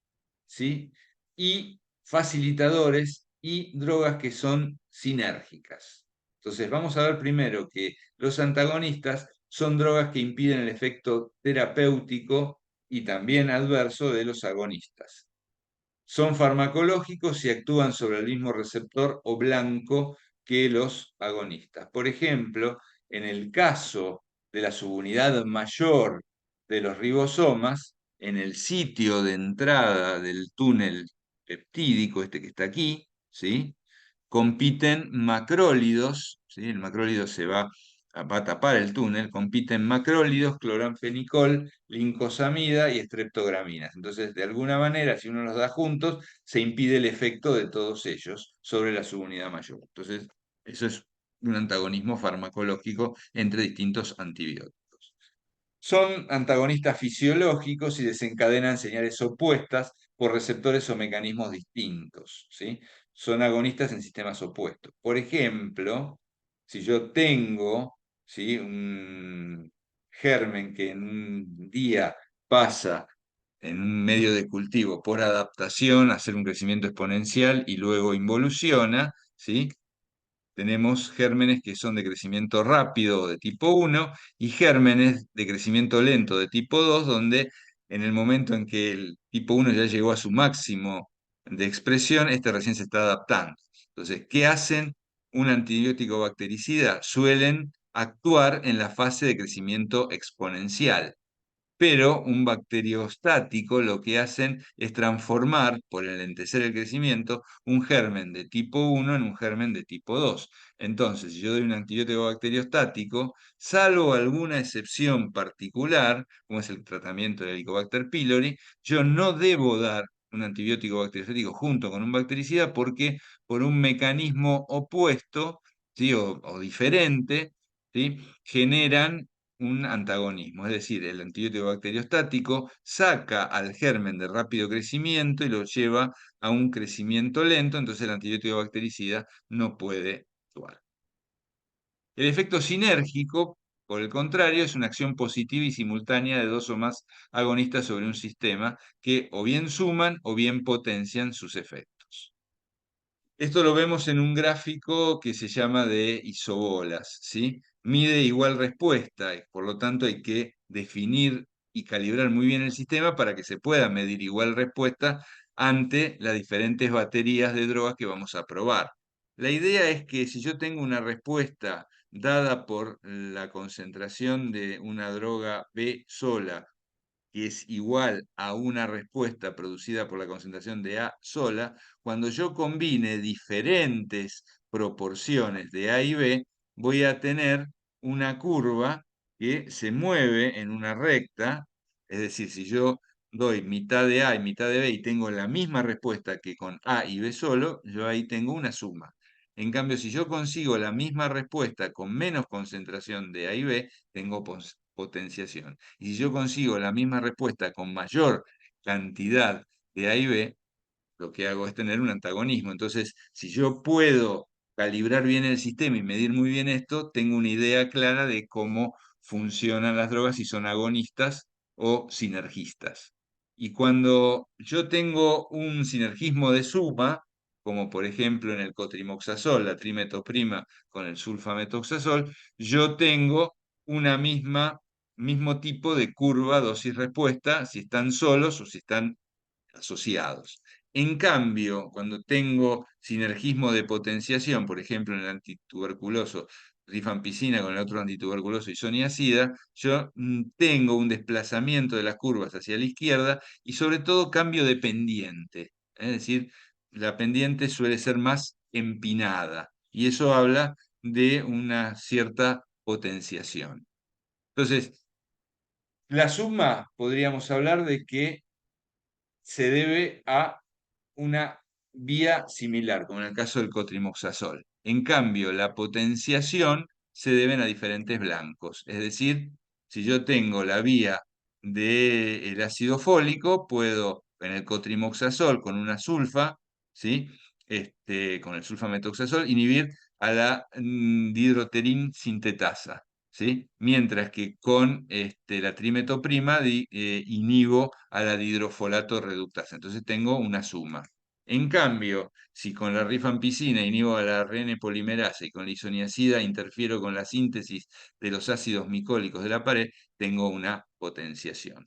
¿sí? Y facilitadores y drogas que son sinérgicas. Entonces, vamos a ver primero que los antagonistas son drogas que impiden el efecto terapéutico y también adverso de los agonistas. Son farmacológicos y actúan sobre el mismo receptor o blanco que los agonistas. Por ejemplo, en el caso de la subunidad mayor de los ribosomas, en el sitio de entrada del túnel peptídico, este que está aquí, ¿sí? Compiten macrólidos, ¿sí? El macrólido va a tapar el túnel, compiten macrólidos, cloranfenicol, lincosamida y estreptograminas. Entonces, de alguna manera, si uno los da juntos, se impide el efecto de todos ellos sobre la subunidad mayor. Entonces, eso es un antagonismo farmacológico entre distintos antibióticos. Son antagonistas fisiológicos y desencadenan señales opuestas por receptores o mecanismos distintos, ¿sí? Son agonistas en sistemas opuestos. Por ejemplo, si yo tengo, ¿sí?, un germen que en un día pasa en un medio de cultivo por adaptación a hacer un crecimiento exponencial y luego involuciona, ¿sí? Tenemos gérmenes que son de crecimiento rápido de tipo 1 y gérmenes de crecimiento lento de tipo 2, donde en el momento en que el tipo 1 ya llegó a su máximo de expresión, este recién se está adaptando. Entonces, ¿qué hacen un antibiótico bactericida? Suelen actuar en la fase de crecimiento exponencial, pero un bacteriostático lo que hacen es transformar, por enlentecer el crecimiento, un germen de tipo 1 en un germen de tipo 2. Entonces, si yo doy un antibiótico bacteriostático, salvo alguna excepción particular, como es el tratamiento del Helicobacter pylori, yo no debo dar un antibiótico bacteriostático junto con un bactericida porque por un mecanismo opuesto, ¿sí?, o diferente, ¿sí?, generan un antagonismo, es decir, el antibiótico bacteriostático saca al germen de rápido crecimiento y lo lleva a un crecimiento lento, entonces el antibiótico bactericida no puede actuar. El efecto sinérgico, por el contrario, es una acción positiva y simultánea de dos o más agonistas sobre un sistema que o bien suman o bien potencian sus efectos. Esto lo vemos en un gráfico que se llama de isobolas, ¿sí? Mide igual respuesta, y por lo tanto hay que definir y calibrar muy bien el sistema para que se pueda medir igual respuesta ante las diferentes baterías de drogas que vamos a probar. La idea es que si yo tengo una respuesta dada por la concentración de una droga B sola que es igual a una respuesta producida por la concentración de A sola, cuando yo combine diferentes proporciones de A y B, voy a tener una curva que se mueve en una recta, es decir, si yo doy mitad de A y mitad de B y tengo la misma respuesta que con A y B solo, yo ahí tengo una suma. En cambio, si yo consigo la misma respuesta con menos concentración de A y B, tengo potenciación. Y si yo consigo la misma respuesta con mayor cantidad de A y B, lo que hago es tener un antagonismo. Entonces, si yo puedo calibrar bien el sistema y medir muy bien esto, tengo una idea clara de cómo funcionan las drogas, si son agonistas o sinergistas. Y cuando yo tengo un sinergismo de suma, como por ejemplo en el cotrimoxazol, la trimetoprima con el sulfametoxazol, yo tengo una mismo tipo de curva dosis-respuesta, si están solos o si están asociados. En cambio, cuando tengo sinergismo de potenciación, por ejemplo, en el antituberculoso rifampicina con el otro antituberculoso isoniazida, yo tengo un desplazamiento de las curvas hacia la izquierda y sobre todo cambio de pendiente. Es decir, la pendiente suele ser más empinada y eso habla de una cierta potenciación. Entonces, la suma podríamos hablar de que se debe a una vía similar, como en el caso del cotrimoxazol. En cambio, la potenciación se deben a diferentes blancos. Es decir, si yo tengo la vía del ácido fólico, puedo en el cotrimoxazol con una sulfa, ¿sí? Con el sulfametoxazol, inhibir a la dihidroterin sintetasa. ¿Sí? Mientras que con la trimetoprima inhibo a la dihidrofolato reductasa. Entonces tengo una suma. En cambio, si con la rifampicina inhibo a la RN polimerasa y con la isoniazida interfiero con la síntesis de los ácidos micólicos de la pared, tengo una potenciación.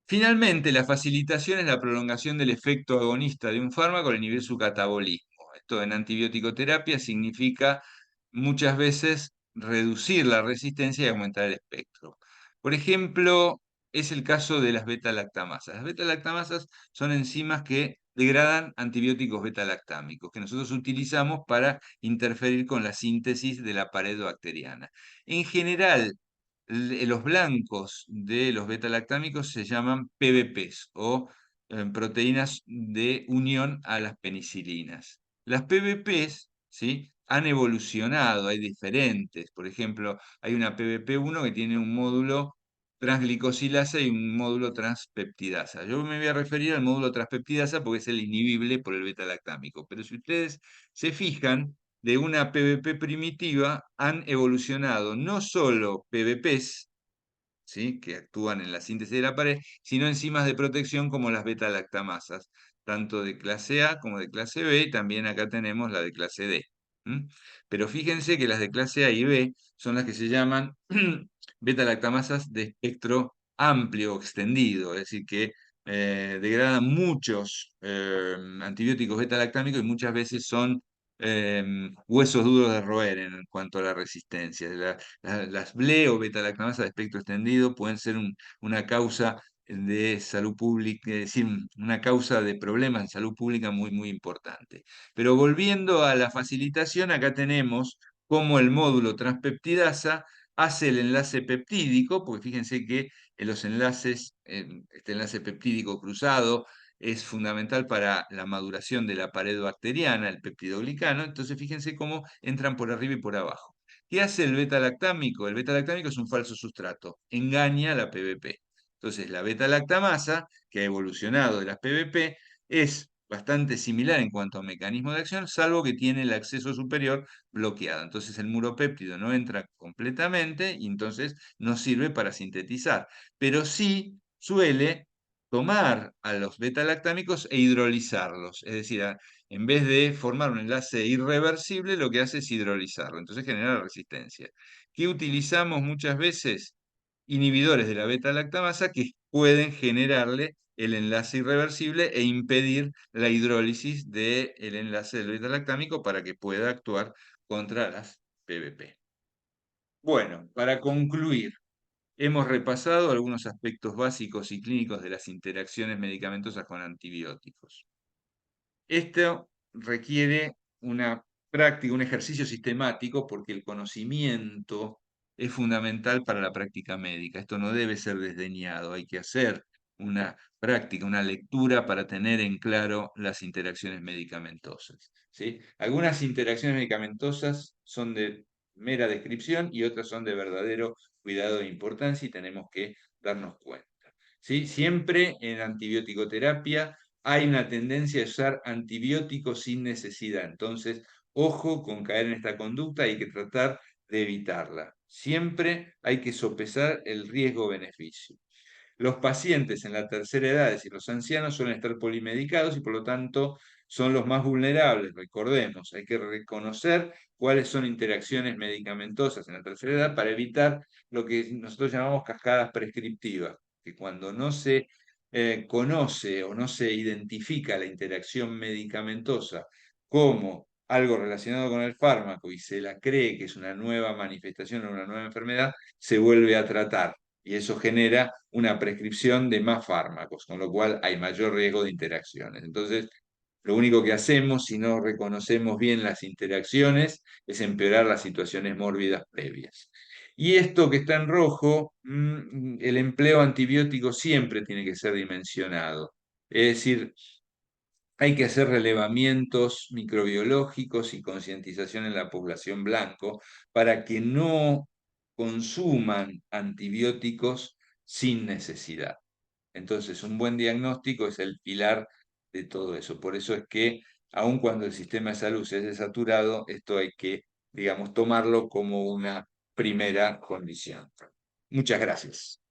Finalmente, la facilitación es la prolongación del efecto agonista de un fármaco al inhibir su catabolismo. Esto en antibiótico-terapia significa muchas veces reducir la resistencia y aumentar el espectro. Por ejemplo, es el caso de las beta-lactamasas. Las beta-lactamasas son enzimas que degradan antibióticos beta-lactámicos, que nosotros utilizamos para interferir con la síntesis de la pared bacteriana. En general, los blancos de los beta-lactámicos se llaman PBPs o proteínas de unión a las penicilinas. Las PBPs, ¿sí? Han evolucionado, hay diferentes. Por ejemplo, hay una PBP1 que tiene un módulo transglicosilasa y un módulo transpeptidasa. Yo me voy a referir al módulo transpeptidasa porque es el inhibible por el beta-lactámico. Pero si ustedes se fijan, de una PBP primitiva han evolucionado no solo PBPs, ¿sí? Que actúan en la síntesis de la pared, sino enzimas de protección como las beta-lactamasas, tanto de clase A como de clase B, y también acá tenemos la de clase D. Pero fíjense que las de clase A y B son las que se llaman beta-lactamasas de espectro amplio o extendido, es decir, que degradan muchos antibióticos beta-lactámicos y muchas veces son huesos duros de roer en cuanto a la resistencia. Las BLE o beta-lactamasas de espectro extendido pueden ser una causa de salud pública, es decir, una causa de problemas de salud pública muy, muy importante. Pero volviendo a la facilitación, acá tenemos cómo el módulo transpeptidasa hace el enlace peptídico, porque fíjense que en los enlaces, este enlace peptídico cruzado, es fundamental para la maduración de la pared bacteriana, el peptidoglicano. Entonces, fíjense cómo entran por arriba y por abajo. ¿Qué hace el beta-lactámico? El beta-lactámico es un falso sustrato, engaña a la PBP. Entonces, la beta-lactamasa, que ha evolucionado de las PBP, es bastante similar en cuanto a mecanismo de acción, salvo que tiene el acceso superior bloqueado. Entonces, el muropéptido no entra completamente y entonces no sirve para sintetizar, pero sí suele tomar a los beta-lactámicos e hidrolizarlos. Es decir, en vez de formar un enlace irreversible, lo que hace es hidrolizarlo. Entonces genera resistencia. ¿Qué utilizamos muchas veces? Inhibidores de la beta-lactamasa que pueden generarle el enlace irreversible e impedir la hidrólisis del enlace del beta-lactámico para que pueda actuar contra las PBP. Bueno, para concluir, hemos repasado algunos aspectos básicos y clínicos de las interacciones medicamentosas con antibióticos. Esto requiere una práctica, un ejercicio sistemático, porque el conocimiento es fundamental para la práctica médica. Esto no debe ser desdeñado, hay que hacer una práctica, una lectura para tener en claro las interacciones medicamentosas. ¿Sí? Algunas interacciones medicamentosas son de mera descripción y otras son de verdadero cuidado e importancia y tenemos que darnos cuenta. ¿Sí? Siempre en antibiótico-terapia hay una tendencia a usar antibióticos sin necesidad. Entonces, ojo con caer en esta conducta, hay que tratar de evitarla. Siempre hay que sopesar el riesgo-beneficio. Los pacientes en la tercera edad y los ancianos suelen estar polimedicados y por lo tanto son los más vulnerables, recordemos. Hay que reconocer cuáles son interacciones medicamentosas en la tercera edad para evitar lo que nosotros llamamos cascadas prescriptivas, que cuando no se conoce o no se identifica la interacción medicamentosa como algo relacionado con el fármaco y se la cree que es una nueva manifestación o una nueva enfermedad, se vuelve a tratar y eso genera una prescripción de más fármacos, con lo cual hay mayor riesgo de interacciones. Entonces, lo único que hacemos si no reconocemos bien las interacciones es empeorar las situaciones mórbidas previas. Y esto que está en rojo, el empleo antibiótico siempre tiene que ser dimensionado. Es decir, hay que hacer relevamientos microbiológicos y concientización en la población blanco para que no consuman antibióticos sin necesidad. Entonces, un buen diagnóstico es el pilar de todo eso. Por eso es que, aun cuando el sistema de salud se es saturado, esto hay que, digamos, tomarlo como una primera condición. Muchas gracias.